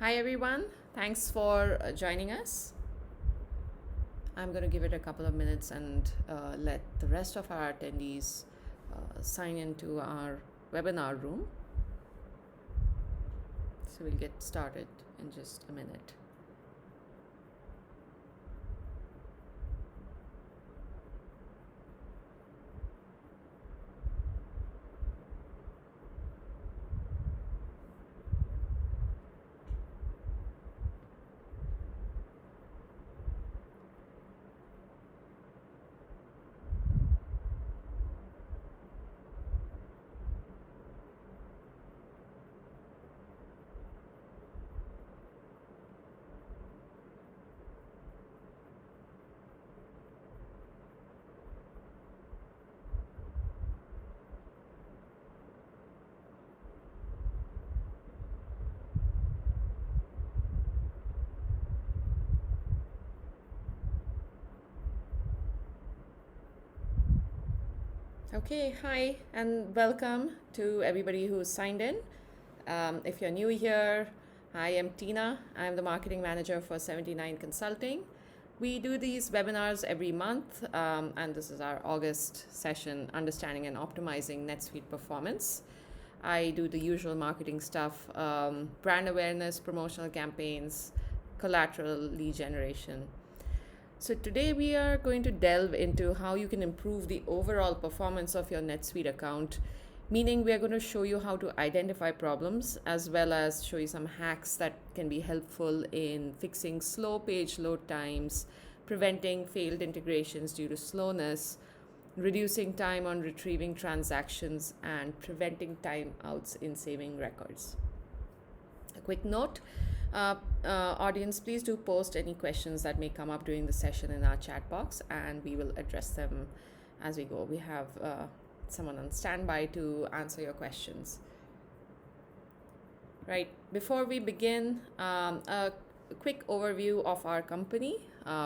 Hi everyone, thanks for joining us. I'm going to give it a couple of minutes and let the rest of our attendees sign into our webinar room. So we'll get started in just a minute. Okay, hi and welcome to everybody who's signed in. If you're new here, I am Tina. I'm the marketing manager for 79 Consulting. We do these webinars every month, and this is our August session, Understanding and Optimizing NetSuite Performance. I do the usual marketing stuff, brand awareness, promotional campaigns, collateral lead generation. So today we are going to delve into how you can improve the overall performance of your NetSuite account, meaning we are going to show you how to identify problems as well as show you some hacks that can be helpful in fixing slow page load times, preventing failed integrations due to slowness, reducing time on retrieving transactions, and preventing timeouts in saving records. A quick note, audience, please do post any questions that may come up during the session in our chat box, and we will address them as we go. We have someone on standby to answer your questions. Right, before we begin, a quick overview of our company.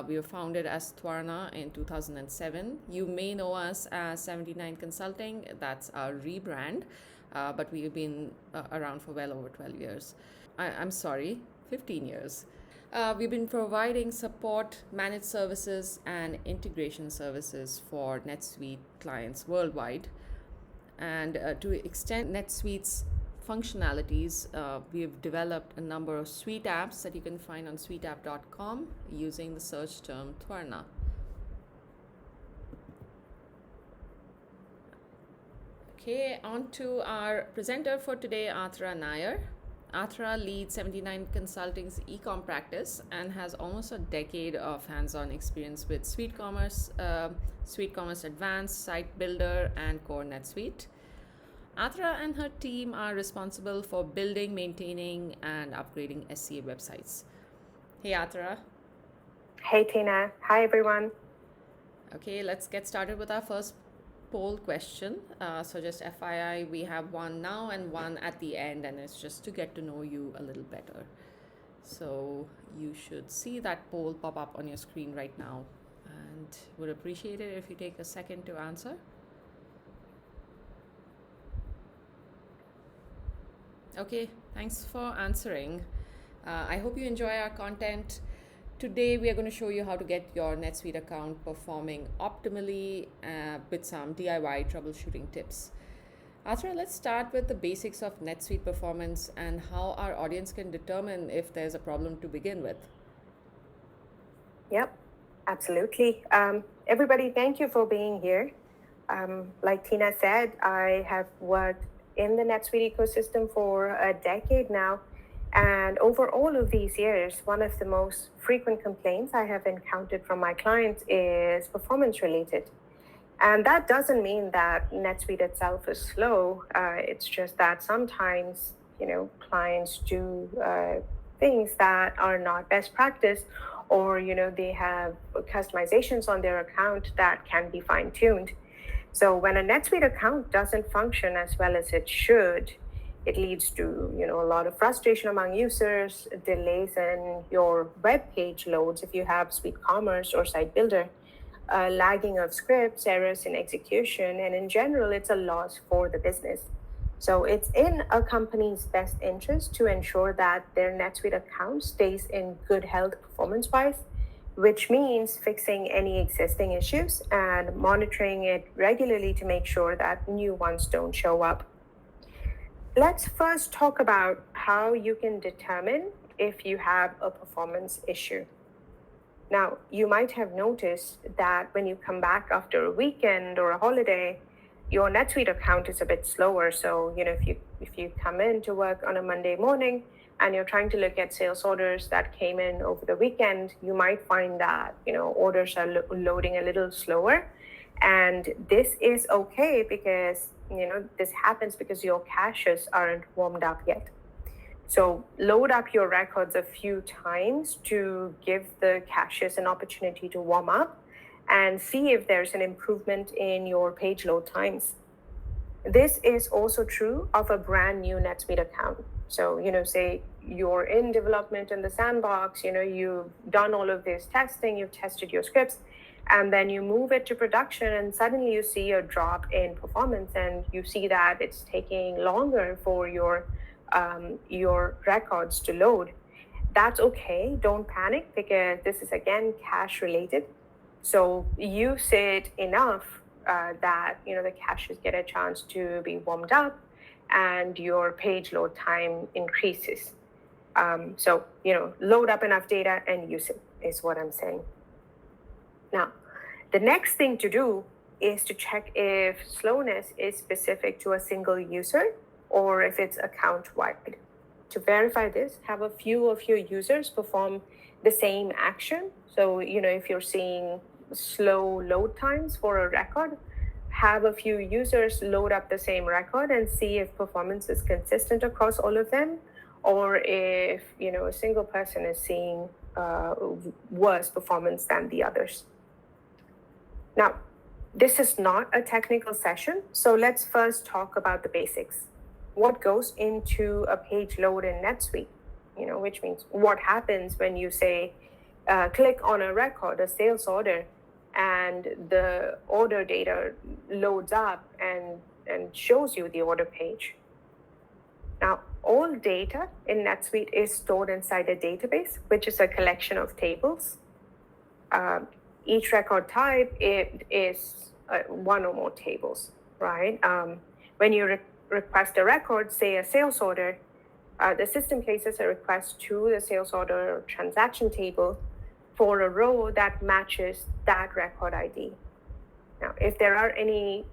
We were founded as Twarna in 2007. You may know us as 79 Consulting. That's our rebrand, but we've been around for well over 12 years. I'm sorry, 15 years. We've been providing support, managed services, and integration services for NetSuite clients worldwide. And to extend NetSuite's functionalities, we've developed a number of suite apps that you can find on suiteapp.com using the search term Twarna. Okay, on to our presenter for today, Atra Nair. Atra leads 79 Consulting's e-com practice and has almost a decade of hands-on experience with Suite Commerce Advanced, Site Builder, and Core NetSuite. Atra and her team are responsible for building, maintaining, and upgrading SCA websites. Hey, Atra. Hey, Tina. Hi, everyone. Okay, let's get started with our first poll question. So just FYI, we have one now and one at the end, and it's just to get to know you a little better. So you should see that poll pop up on your screen right now, and would appreciate it if you take a second to answer. Okay, thanks for answering. I hope you enjoy our content. Today we are going to show you how to get your NetSuite account performing optimally with some DIY troubleshooting tips. Atra, let's start with the basics of NetSuite performance and how our audience can determine if there's a problem to begin with. Yep, absolutely. Everybody, thank you for being here. Like Tina said, I have worked in the NetSuite ecosystem for a decade now. And over all of these years, one of the most frequent complaints I have encountered from my clients is performance related. And that doesn't mean that NetSuite itself is slow. It's just that sometimes, clients do things that are not best practice, or, they have customizations on their account that can be fine-tuned. So when a NetSuite account doesn't function as well as it should, it leads to, a lot of frustration among users, delays in your web page loads if you have Suite Commerce or Site Builder, lagging of scripts, errors in execution, and in general, it's a loss for the business. So it's in a company's best interest to ensure that their NetSuite account stays in good health performance-wise, which means fixing any existing issues and monitoring it regularly to make sure that new ones don't show up. Let's first talk about how you can determine if you have a performance issue. Now, you might have noticed that when you come back after a weekend or a holiday, your NetSuite account is a bit slower. So, if you come in to work on a Monday morning and you're trying to look at sales orders that came in over the weekend, you might find that, orders are loading a little slower. And this is okay because, this happens because your caches aren't warmed up yet. So load up your records a few times to give the caches an opportunity to warm up and see if there's an improvement in your page load times. This is also true of a brand new NetSuite account. So, say you're in development in the sandbox, you've done all of this testing, you've tested your scripts, and then you move it to production and suddenly you see a drop in performance and you see that it's taking longer for your records to load. That's okay. Don't panic because this is again cache related. So use it enough that the caches get a chance to be warmed up and your page load time increases. So load up enough data and use it is what I'm saying. Now, the next thing to do is to check if slowness is specific to a single user or if it's account-wide. To verify this, have a few of your users perform the same action. So, if you're seeing slow load times for a record, have a few users load up the same record and see if performance is consistent across all of them, or if, a single person is seeing worse performance than the others. Now, this is not a technical session, so let's first talk about the basics. What goes into a page load in NetSuite, which means what happens when you say, click on a record, a sales order, and the order data loads up and shows you the order page. Now, all data in NetSuite is stored inside a database, which is a collection of tables. Each record type is one or more tables, right? When you request a record, say a sales order, the system places a request to the sales order transaction table for a row that matches that record ID. Now, if there are any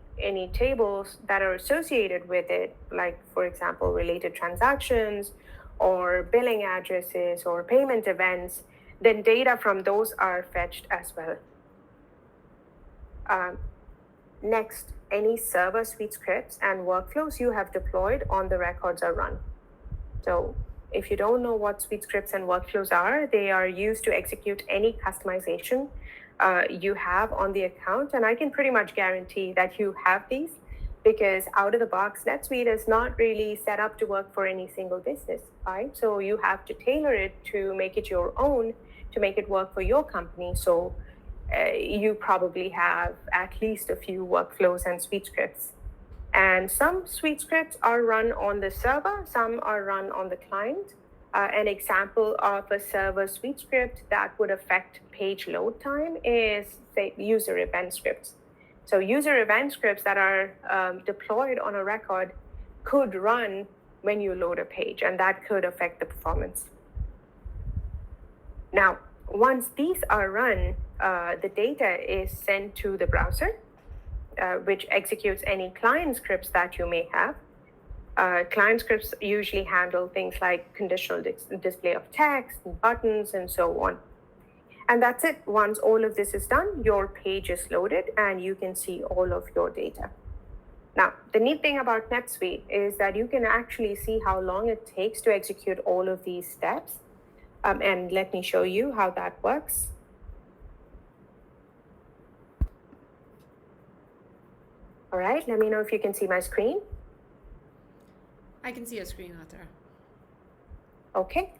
tables that are associated with it, like, for example, related transactions or billing addresses or payment events, then data from those are fetched as well. Next, any server suite scripts and workflows you have deployed on the records are run. So if you don't know what suite scripts and workflows are, they are used to execute any customization you have on the account. And I can pretty much guarantee that you have these because out of the box, NetSuite is not really set up to work for any single business, right? So you have to tailor it to make it your own, to make it work for your company. So you probably have at least a few workflows and suite scripts. And some suite scripts are run on the server, some are run on the client. An example of a server suite script that would affect page load time is, say, user event scripts. So user event scripts that are deployed on a record could run when you load a page, and that could affect the performance. Now, once these are run, the data is sent to the browser, which executes any client scripts that you may have. Client scripts usually handle things like conditional display of text, and buttons, and so on. And that's it. Once all of this is done, your page is loaded and you can see all of your data. Now, the neat thing about NetSuite is that you can actually see how long it takes to execute all of these steps. And let me show you how that works. All right, let me know if you can see my screen. I can see a screen, Arthur. Okay,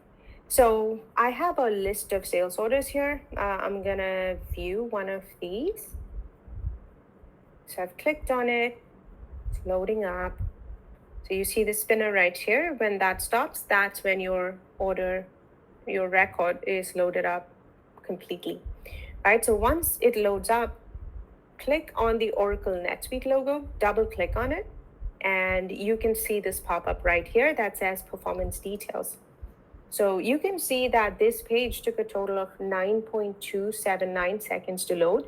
so I have a list of sales orders here. I'm gonna view one of these. So I've clicked on it, it's loading up. So you see the spinner right here. When that stops, that's when your record is loaded up completely, right? So once it loads up, click on the Oracle NetSuite logo, double click on it, and you can see this pop up right here that says performance details. So you can see that this page took a total of 9.279 seconds to load.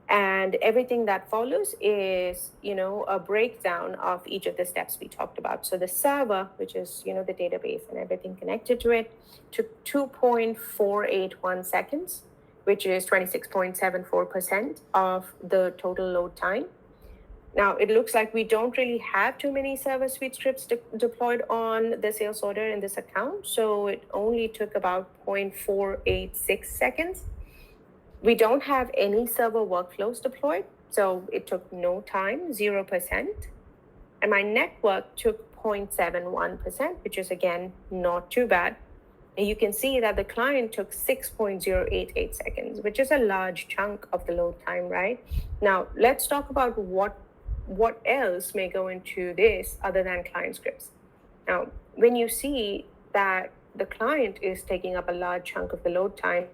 And everything that follows is, a breakdown of each of the steps we talked about. So the server, which is, the database and everything connected to it, took 2.481 seconds, which is 26.74% of the total load time. Now, it looks like we don't really have too many server suite scripts deployed on the sales order in this account, so it only took about 0.486 seconds. We don't have any server workflows deployed, so it took no time, 0%. And my network took 0.71%, which is, again, not too bad. And you can see that the client took 6.088 seconds, which is a large chunk of the load time, right? Now, let's talk about what else may go into this other than client scripts. Now, when you see that the client is taking up a large chunk of the load time,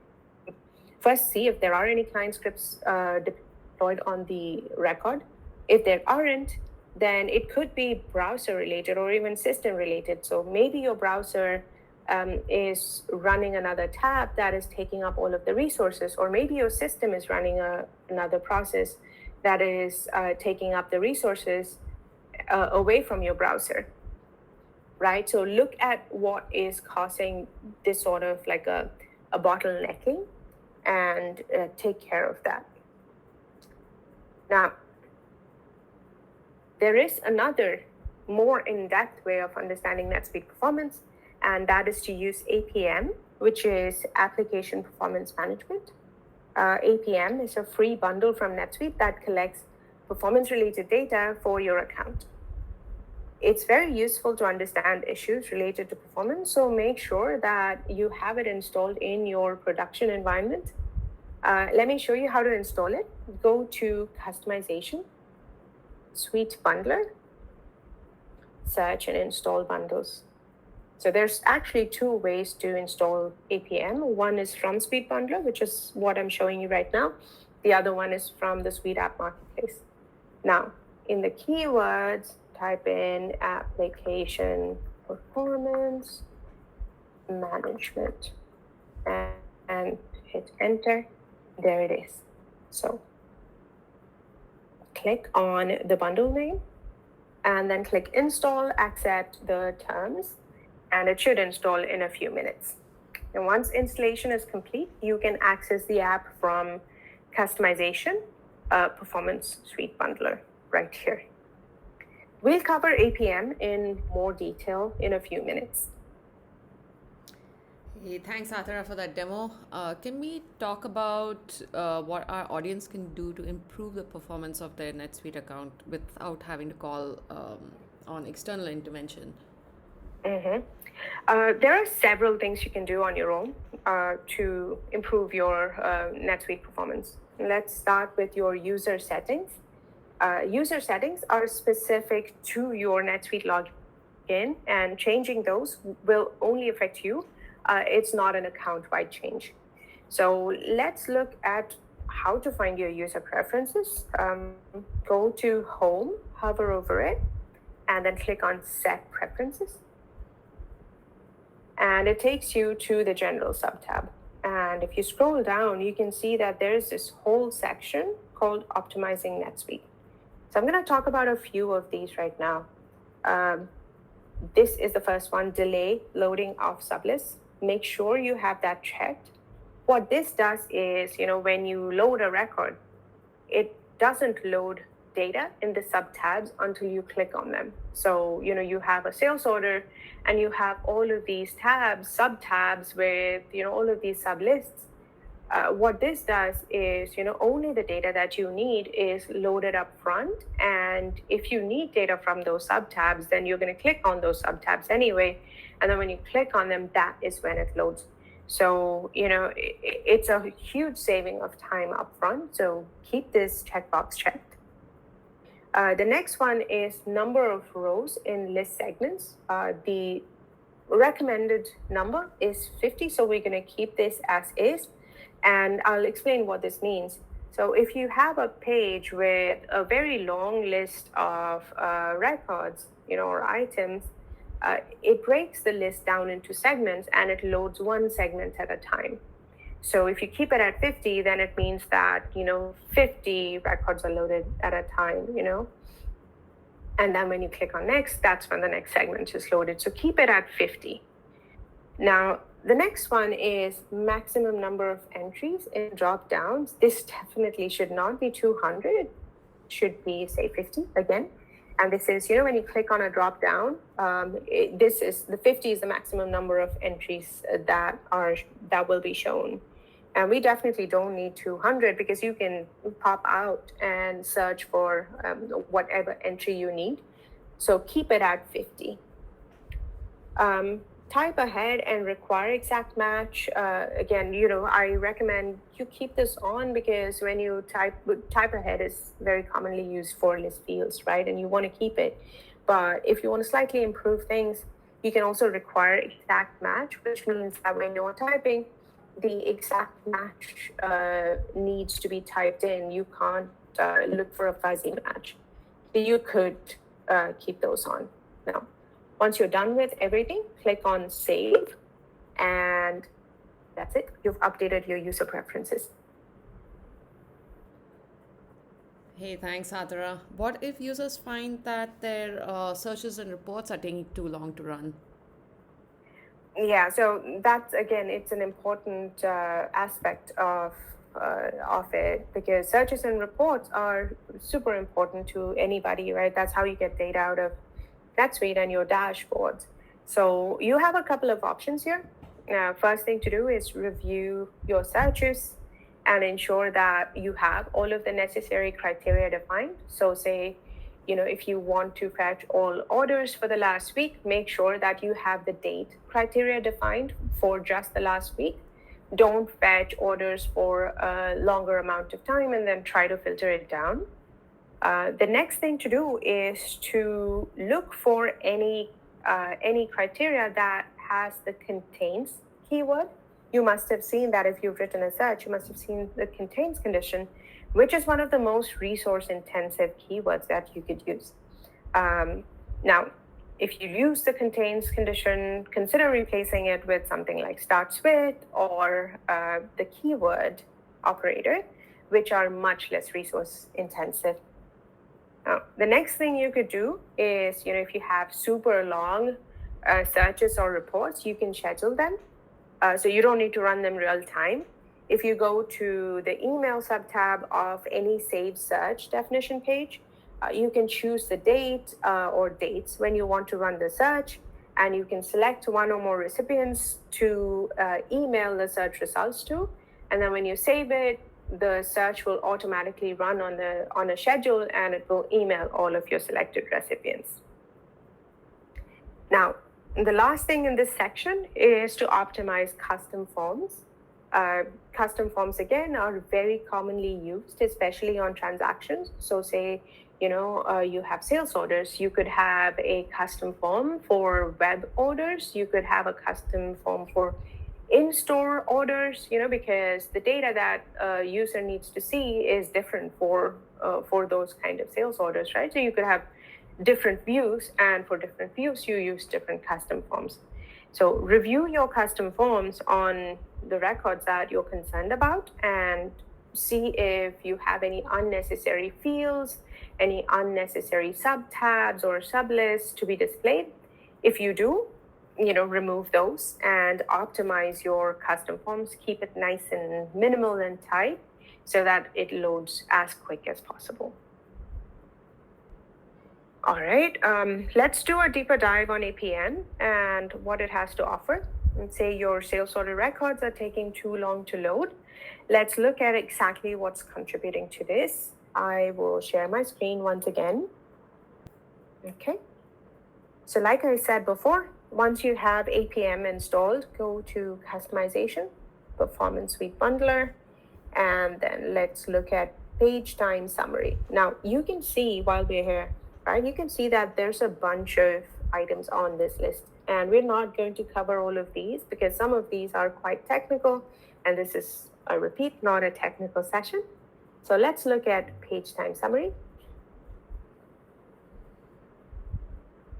first see if there are any client scripts deployed on the record. If there aren't, then it could be browser related or even system related. So maybe your browser is running another tab that is taking up all of the resources, or maybe your system is running another process that is taking up the resources away from your browser, right? So look at what is causing this sort of like a bottlenecking and take care of that. Now, there is another more in-depth way of understanding NetSuite performance, and that is to use APM, which is Application Performance Management. APM is a free bundle from NetSuite that collects performance-related data for your account. It's very useful to understand issues related to performance, so make sure that you have it installed in your production environment. Let me show you how to install it. Go to Customization, Suite Bundler, search and install bundles. So there's actually two ways to install APM. One is from Suite Bundler, which is what I'm showing you right now. The other one is from the Suite App Marketplace. Now, in the keywords, type in Application Performance Management and hit enter. There it is. So click on the bundle name and then click install, accept the terms, and it should install in a few minutes. And once installation is complete, you can access the app from Customization, Performance Suite Bundler right here. We'll cover APM in more detail in a few minutes. Hey, thanks, Athara, for that demo. Can we talk about what our audience can do to improve the performance of their NetSuite account without having to call on external intervention? Mm-hmm. There are several things you can do on your own to improve your NetSuite performance. Let's start with your user settings. User settings are specific to your NetSuite login, and changing those will only affect you. It's not an account-wide change. So let's look at how to find your user preferences. Go to Home, hover over it, and then click on Set Preferences. And it takes you to the General subtab. And if you scroll down, you can see that there's this whole section called Optimizing NetSuite. So I'm going to talk about a few of these right now. This is the first one, delay loading of sublists. Make sure you have that checked. What this does is, when you load a record, it doesn't load data in the subtabs until you click on them. So, you have a sales order and you have all of these tabs, subtabs with, all of these sublists. What this does is, only the data that you need is loaded up front. And if you need data from those subtabs, then you're going to click on those subtabs anyway. And then when you click on them, that is when it loads. So, it's a huge saving of time up front. So keep this checkbox checked. The next one is number of rows in list segments. The recommended number is 50, so we're going to keep this as is, and I'll explain what this means. So if you have a page with a very long list of records, or items, it breaks the list down into segments and it loads one segment at a time. So if you keep it at 50, then it means that, 50 records are loaded at a time, and then when you click on next, that's when the next segment is loaded. So keep it at 50. Now, the next one is maximum number of entries in drop downs. This definitely should not be 200. It should be, say, 50 again. And this is, when you click on a drop down, this is the 50 is the maximum number of entries that will be shown. And we definitely don't need 200 because you can pop out and search for whatever entry you need. So keep it at 50. Type ahead and require exact match. Again, I recommend you keep this on because when you type ahead is very commonly used for list fields, right? And you want to keep it. But if you want to slightly improve things, you can also require exact match, which means that when you're typing, the exact match needs to be typed in. You can't look for a fuzzy match. You could keep those on. Now, once you're done with everything, click on Save, and that's it. You've updated your user preferences. Hey, thanks, Adara. What if users find that their searches and reports are taking too long to run? Yeah, so that's, again, it's an important aspect of it because searches and reports are super important to anybody, right? That's how you get data out of NetSuite and your dashboards. So you have a couple of options here. First thing to do is review your searches and ensure that you have all of the necessary criteria defined. So say, if you want to fetch all orders for the last week, make sure that you have the date criteria defined for just the last week. Don't fetch orders for a longer amount of time and then try to filter it down. The next thing to do is to look for any criteria that has the contains keyword. You must have seen that if you've written a search, you must have seen the contains condition, which is one of the most resource-intensive keywords that you could use. Now, if you use the contains condition, consider replacing it with something like starts with or the keyword operator, which are much less resource-intensive. The next thing you could do is, if you have super long searches or reports, you can schedule them. So you don't need to run them real time. If you go to the email subtab of any saved search definition page, you can choose the date or dates when you want to run the search, and you can select one or more recipients to email the search results to. And then when you save it, the search will automatically run on a schedule and it will email all of your selected recipients. Now, the last thing in this section is to optimize custom forms. Custom forms, again, are very commonly used, especially on transactions. So say, you have sales orders, you could have a custom form for web orders, you could have a custom form for in-store orders, because the data that a user needs to see is different for those kind of sales orders, right? So you could have different views, and for different views, you use different custom forms. So review your custom forms on the records that you're concerned about and see if you have any unnecessary fields, any unnecessary subtabs or sublists to be displayed. If you do, remove those and optimize your custom forms. Keep it nice and minimal and tight so that it loads as quick as possible. All right, let's do a deeper dive on APM and what it has to offer. Let's say your sales order records are taking too long to load. Let's look at exactly what's contributing to this. I will share my screen once again. Okay. So like I said before, once you have APM installed, go to Customization, Performance Suite Bundler, and then let's look at page time summary. Now you can see while we're here, right, you can see that there's a bunch of items on this list, and we're not going to cover all of these because some of these are quite technical, and this is a repeat, not a technical session. So let's look at page time summary.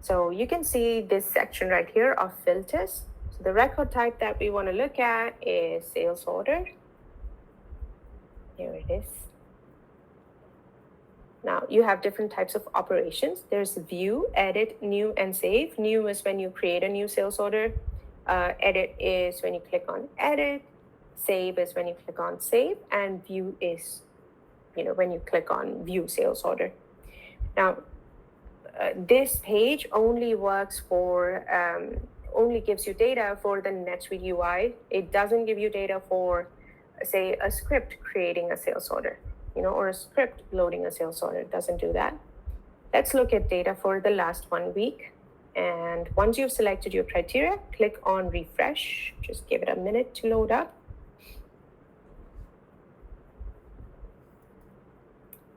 So you can see this section right here of filters. So the record type that we want to look at is sales order. Here it is. Now you have different types of operations. There's view, edit, new, and save. New is when you create a new sales order. Edit is when you click on edit. Save is when you click on save, and view is, when you click on view sales order. Now, this page only works for, only gives you data for the NetSuite UI. It doesn't give you data for, say, a script creating a sales order, or a script loading a sales order. It doesn't do that. Let's look at data for the last 1 week. And once you've selected your criteria, click on refresh. Just give it a minute to load up.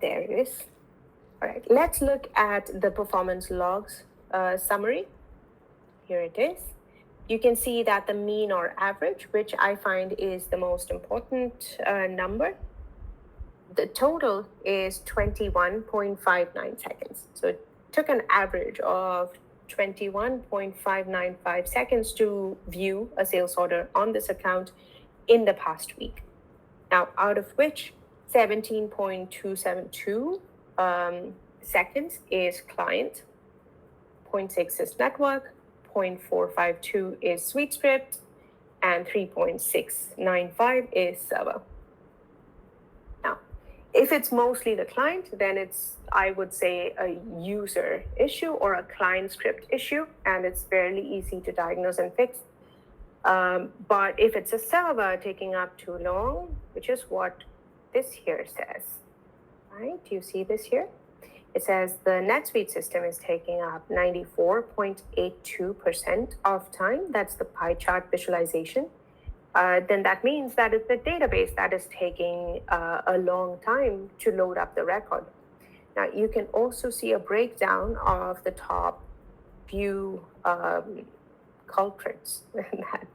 There it is. All right, let's look at the performance logs summary. Here it is. You can see that the mean or average, which I find is the most important number, the total is 21.59 seconds. So it took an average of 21.595 seconds to view a sales order on this account in the past week. Now, out of which 17.272 seconds is client, 0.6 is network, 0.452 is suite script, and 3.695 is server. Now, if it's mostly the client, then it's, I would say, a user issue or a client script issue, and it's fairly easy to diagnose and fix. But if it's a server taking up too long, which is what this here says, right? Do you see this here? It says the NetSuite system is taking up 94.82% of time. That's the pie chart visualization. Then that means that it's the database that is taking a long time to load up the record. Now, you can also see a breakdown of the top few culprits that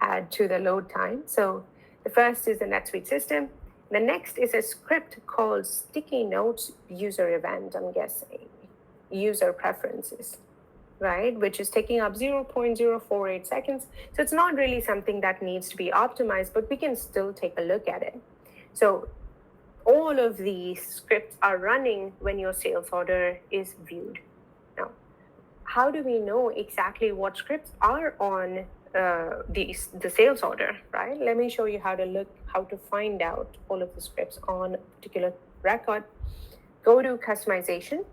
add to the load time. So the first is the NetSuite system. The next is a script called Sticky Notes User Event, I'm guessing, user preferences, right? Which is taking up 0.048 seconds. So it's not really something that needs to be optimized, but we can still take a look at it. So all of these scripts are running when your sales order is viewed. Now, how do we know exactly what scripts are on the sales order, right? Let me show you how to find out all of the scripts on a particular record. Go to customization,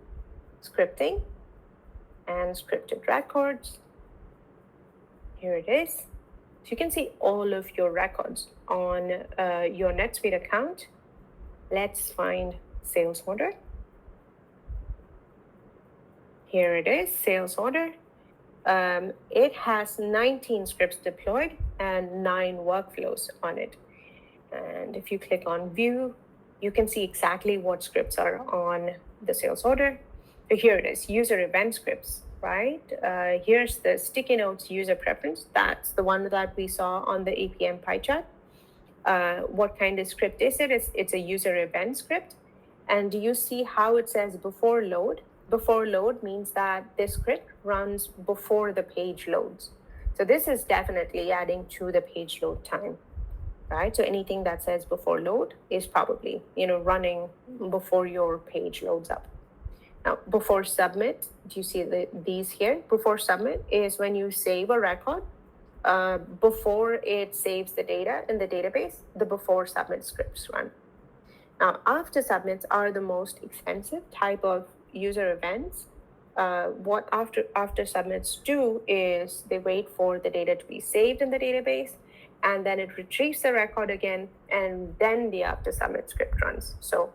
scripting, and scripted records. Here it is. So you can see all of your records on your NetSuite account. Let's find sales order. Here it is, sales order. It has 19 scripts deployed and 9 workflows on it. And if you click on view, you can see exactly what scripts are on the sales order. So here it is, user event scripts, right? Here's the sticky notes user preference. That's the one that we saw on the APM pie chart. What kind of script is it? It's a user event script. And do you see how it says before load? Before load means that this script runs before the page loads. So this is definitely adding to the page load time, right? So anything that says before load is probably, running before your page loads up. Now, before submit, do you see these here? Before submit is when you save a record. Before it saves the data in the database, the before submit scripts run. Now, after submits are the most expensive type of user events. What after submits do is they wait for the data to be saved in the database, and then it retrieves the record again, and then the after submit script runs. So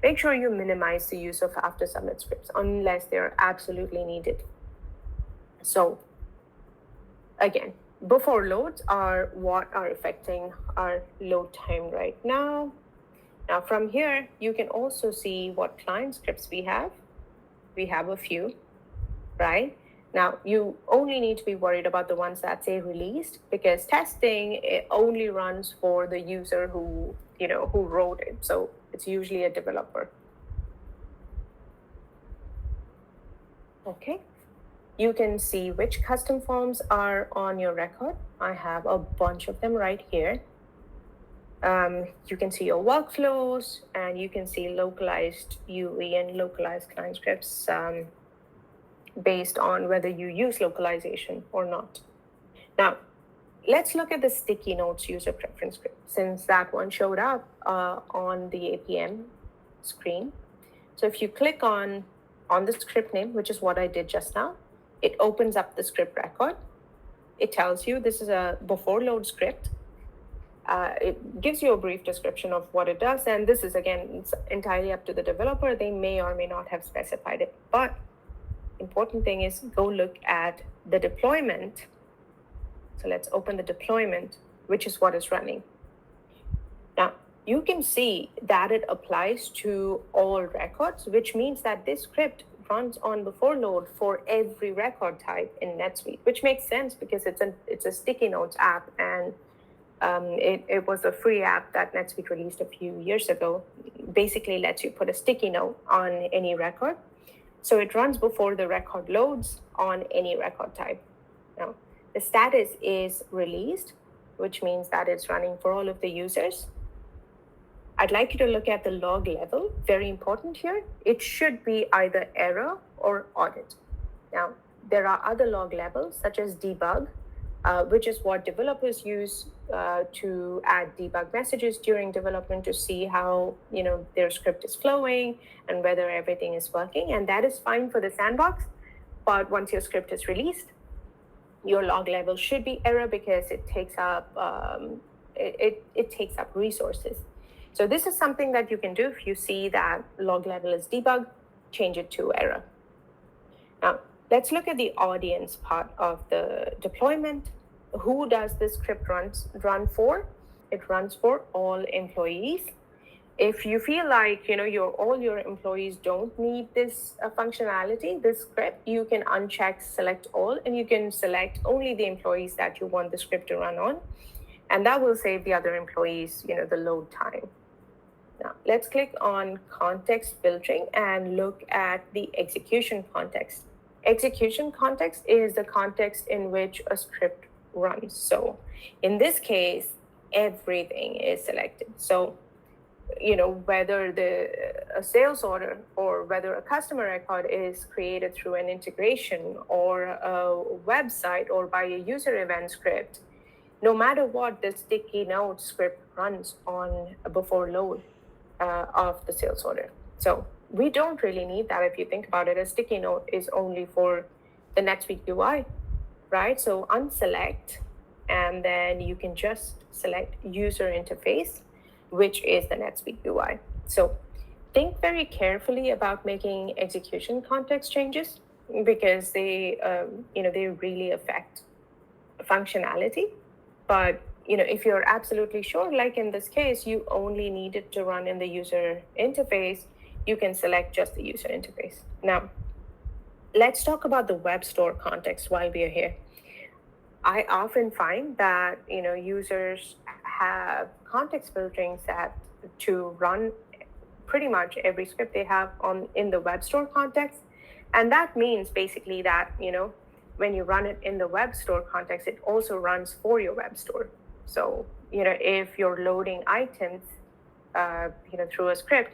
make sure you minimize the use of after submit scripts unless they're absolutely needed. So again, before loads are what are affecting our load time right now. Now from here, you can also see what client scripts we have. We have a few, right? Now, you only need to be worried about the ones that say released, because testing, it only runs for the user who wrote it. So it's usually a developer. Okay. You can see which custom forms are on your record. I have a bunch of them right here. You can see your workflows, and you can see localized UE and localized client scripts based on whether you use localization or not. Now, let's look at the sticky notes user preference script, since that one showed up on the APM screen. So if you click on the script name, which is what I did just now, it opens up the script record. It tells you this is a before load script. It gives you a brief description of what it does. And this is, again, it's entirely up to the developer. They may or may not have specified it. But important thing is go look at the deployment. So let's open the deployment, which is what is running. Now, you can see that it applies to all records, which means that this script runs on before load for every record type in NetSuite, which makes sense because it's a sticky notes app, and it was a free app that NetSuite released a few years ago. Basically lets you put a sticky note on any record. So it runs before the record loads on any record type. Now, the status is released, which means that it's running for all of the users. I'd like you to look at the log level. Very important here. It should be either error or audit. Now, there are other log levels, such as debug, which is what developers use to add debug messages during development to see how their script is flowing and whether everything is working. And that is fine for the sandbox. But once your script is released, your log level should be error, because it takes up it takes up resources. So this is something that you can do. If you see that log level is debug, change it to error. Now, let's look at the audience part of the deployment. Who does this script run for? It runs for all employees. If you feel like all your employees don't need this functionality, this script, you can uncheck select all, and you can select only the employees that you want the script to run on, and that will save the other employees the load time. Now, let's click on context filtering and look at the execution context. Execution context is the context in which a script runs. So in this case, everything is selected. So, whether a sales order or whether a customer record is created through an integration or a website or by a user event script, no matter what, the sticky note script runs on before load of the sales order. So we don't really need that. If you think about it, a sticky note is only for the NetSuite UI, right? So unselect, and then you can just select user interface, which is the NetSuite UI. So think very carefully about making execution context changes, because they really affect functionality. But if you're absolutely sure, like in this case, you only need it to run in the user interface, you can select just the user interface. Now, let's talk about the web store context while we are here. I often find that users have context filtering set to run pretty much every script they have in the web store context, and that means basically that when you run it in the web store context, it also runs for your web store. So if you're loading items through a script,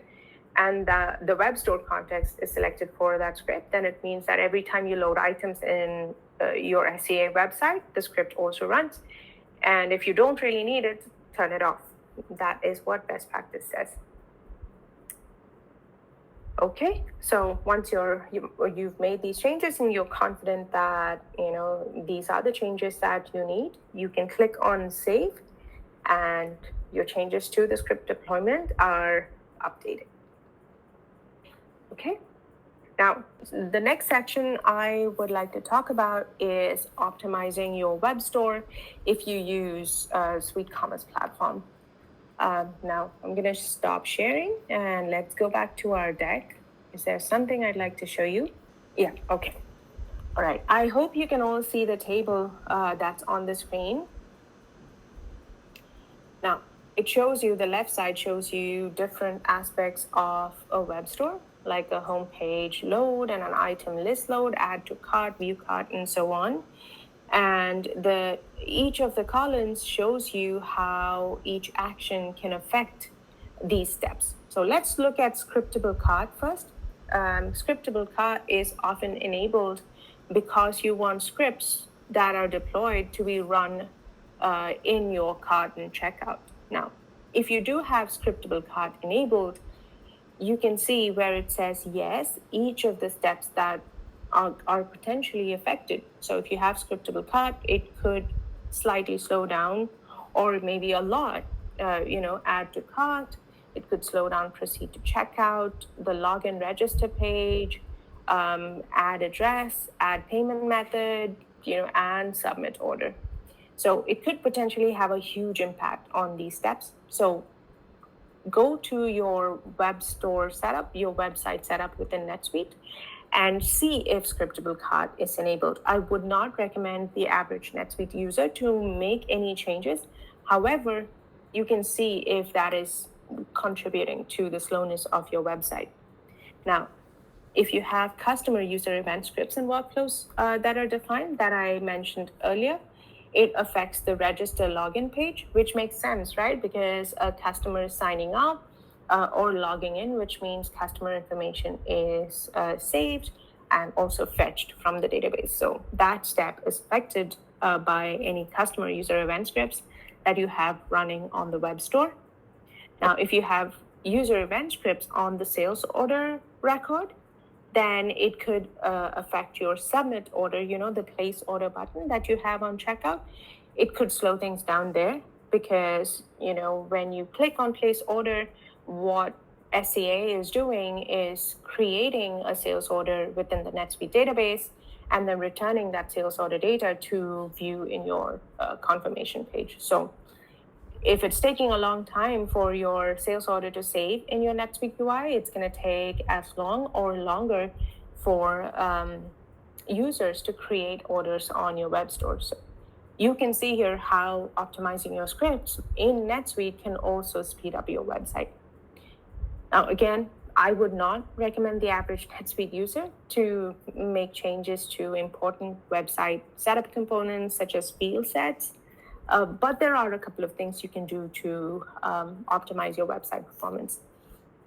and the web store context is selected for that script, then it means that every time you load items in your SEA website, the script also runs. And if you don't really need it, turn it off. That is what best practice says. Okay, so once you've made these changes and you're confident that these are the changes that you need, you can click on save, and your changes to the script deployment are updated. Okay, now the next section I would like to talk about is optimizing your web store if you use Suite Commerce Platform. Now I'm going to stop sharing and let's go back to our deck. Is there something I'd like to show you? Yeah, okay. All right, I hope you can all see the table that's on the screen. Now, it shows you, the left side shows you different aspects of a web store, like a home page load and an item list load, add to cart, view cart, and so on. And each of the columns shows you how each action can affect these steps. So let's look at scriptable cart first. Scriptable cart is often enabled because you want scripts that are deployed to be run in your cart and checkout. Now, if you do have scriptable cart enabled, you can see where it says yes, each of the steps that are potentially affected. So if you have scriptable cart, it could slightly slow down, or maybe a lot, add to cart. It could slow down proceed to checkout, the login register page, add address, add payment method, and submit order. So it could potentially have a huge impact on these steps. So go to your web store setup, your website setup within NetSuite, and see if scriptable cart is enabled. I would not recommend the average NetSuite user to make any changes. However, you can see if that is contributing to the slowness of your website. Now, if you have customer user event scripts and workflows that are defined that I mentioned earlier, it affects the register login page, which makes sense, right? Because a customer is signing up or logging in, which means customer information is saved and also fetched from the database. So that step is affected by any customer user event scripts that you have running on the web store. Now, if you have user event scripts on the sales order record, then it could affect your submit order, the place order button that you have on checkout. It could slow things down there because, when you click on place order, what SEA is doing is creating a sales order within the NetSuite database and then returning that sales order data to view in your confirmation page. So if it's taking a long time for your sales order to save in your NetSuite UI, it's going to take as long or longer for users to create orders on your web store. So you can see here how optimizing your scripts in NetSuite can also speed up your website. Now, again, I would not recommend the average NetSuite user to make changes to important website setup components such as field sets. But there are a couple of things you can do to optimize your website performance.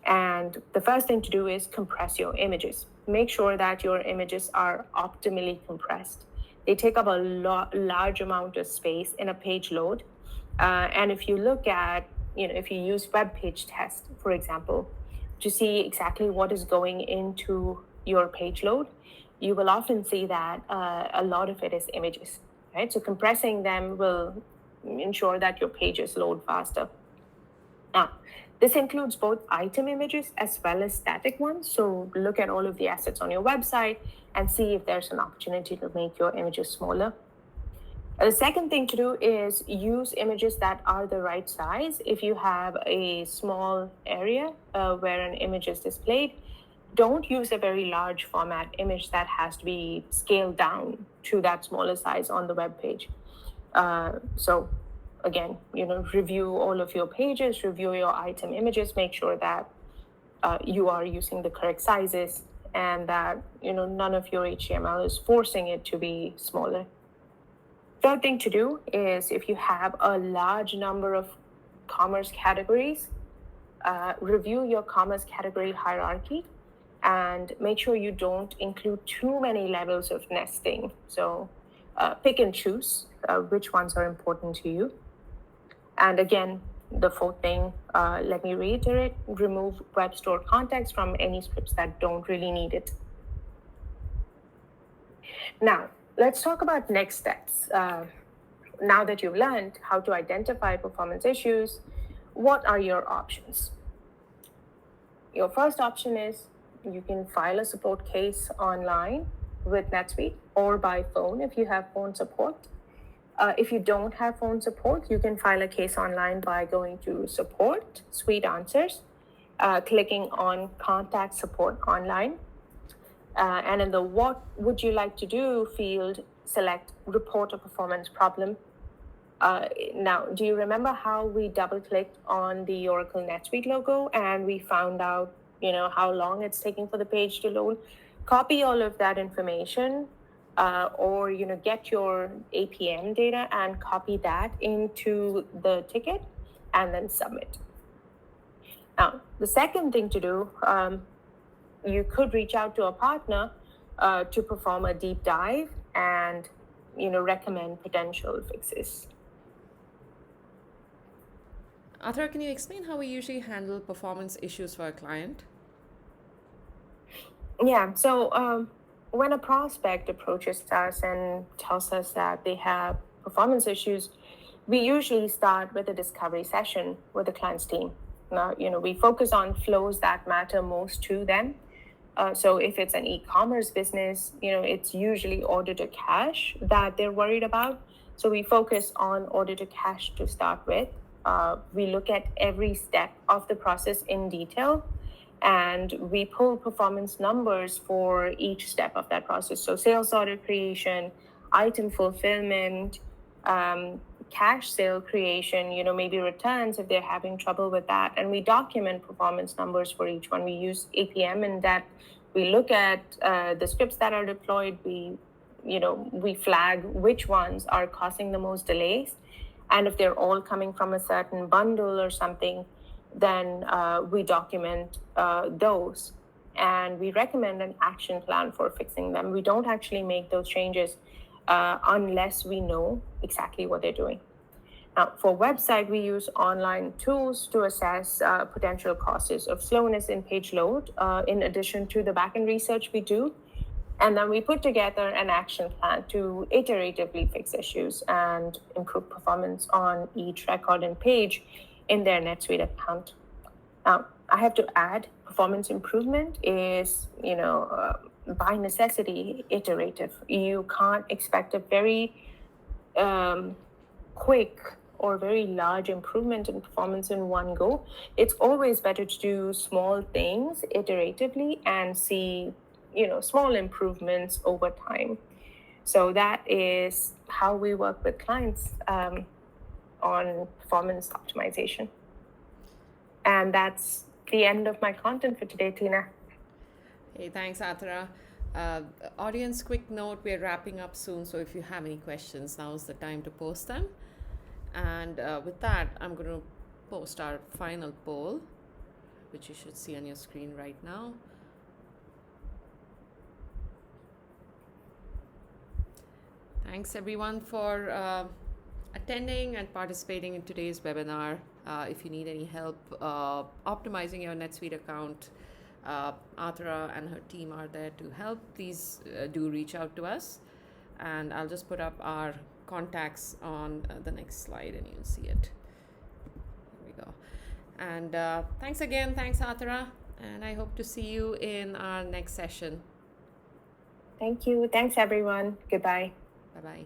And the first thing to do is compress your images. Make sure that your images are optimally compressed. They take up a large amount of space in a page load. And if you look at, if you use web page test, for example, to see exactly what is going into your page load, you will often see that a lot of it is images. Right? So compressing them will ensure that your pages load faster. Now, this includes both item images as well as static ones. So look at all of the assets on your website and see if there's an opportunity to make your images smaller. The second thing to do is use images that are the right size. If you have a small area where an image is displayed, don't use a very large format image that has to be scaled down to that smaller size on the web page. So again, review all of your pages, review your item images, make sure that you are using the correct sizes and that, none of your HTML is forcing it to be smaller. Third thing to do is if you have a large number of commerce categories, review your commerce category hierarchy and make sure you don't include too many levels of nesting. So pick and choose which ones are important to you. And again, the fourth thing, let me reiterate, remove web store context from any scripts that don't really need it. Now, let's talk about next steps. Now that you've learned how to identify performance issues, what are your options? Your first option is you can file a support case online with NetSuite or by phone if you have phone support. If you don't have phone support, you can file a case online by going to Support, Suite Answers, clicking on Contact Support Online. And in the What Would You Like to Do field, select Report a Performance Problem. Now, do you remember how we double-clicked on the Oracle NetSuite logo and we found out, how long it's taking for the page to load? Copy all of that information, or get your APM data and copy that into the ticket and then submit. Now, the second thing to do, you could reach out to a partner to perform a deep dive and recommend potential fixes. Athra, can you explain how we usually handle performance issues for a client? Yeah, so when a prospect approaches us and tells us that they have performance issues, we usually start with a discovery session with the client's team. Now, we focus on flows that matter most to them. So if it's an e-commerce business, it's usually order to cash that they're worried about. So we focus on order to cash to start with. We look at every step of the process in detail, and we pull performance numbers for each step of that process. So sales order creation, item fulfillment, cash sale creation, maybe returns if they're having trouble with that. And we document performance numbers for each one. We use APM in that we look at the scripts that are deployed. We flag which ones are causing the most delays. And if they're all coming from a certain bundle or something, then we document those. And we recommend an action plan for fixing them. We don't actually make those changes unless we know exactly what they're doing. Now, for website, we use online tools to assess potential causes of slowness in page load, in addition to the backend research we do. And then we put together an action plan to iteratively fix issues and improve performance on each record and page in their NetSuite account. Now, I have to add, performance improvement is, by necessity, iterative. You can't expect a very quick or very large improvement in performance in one go. It's always better to do small things iteratively and see small improvements over time. So that is how we work with clients on performance optimization. And that's the end of my content for today, Tina. Hey, thanks, Athra. Audience, quick note, we're wrapping up soon, so if you have any questions, now's the time to post them. And with that, I'm going to post our final poll, which you should see on your screen right now. Thanks everyone for attending and participating in today's webinar. If you need any help optimizing your NetSuite account, Athra and her team are there to help. Please do reach out to us, and I'll just put up our contacts on the next slide and you'll see it. Here we go. And thanks again. Thanks, Athra. And I hope to see you in our next session. Thank you. Thanks, everyone. Goodbye. Bye-bye.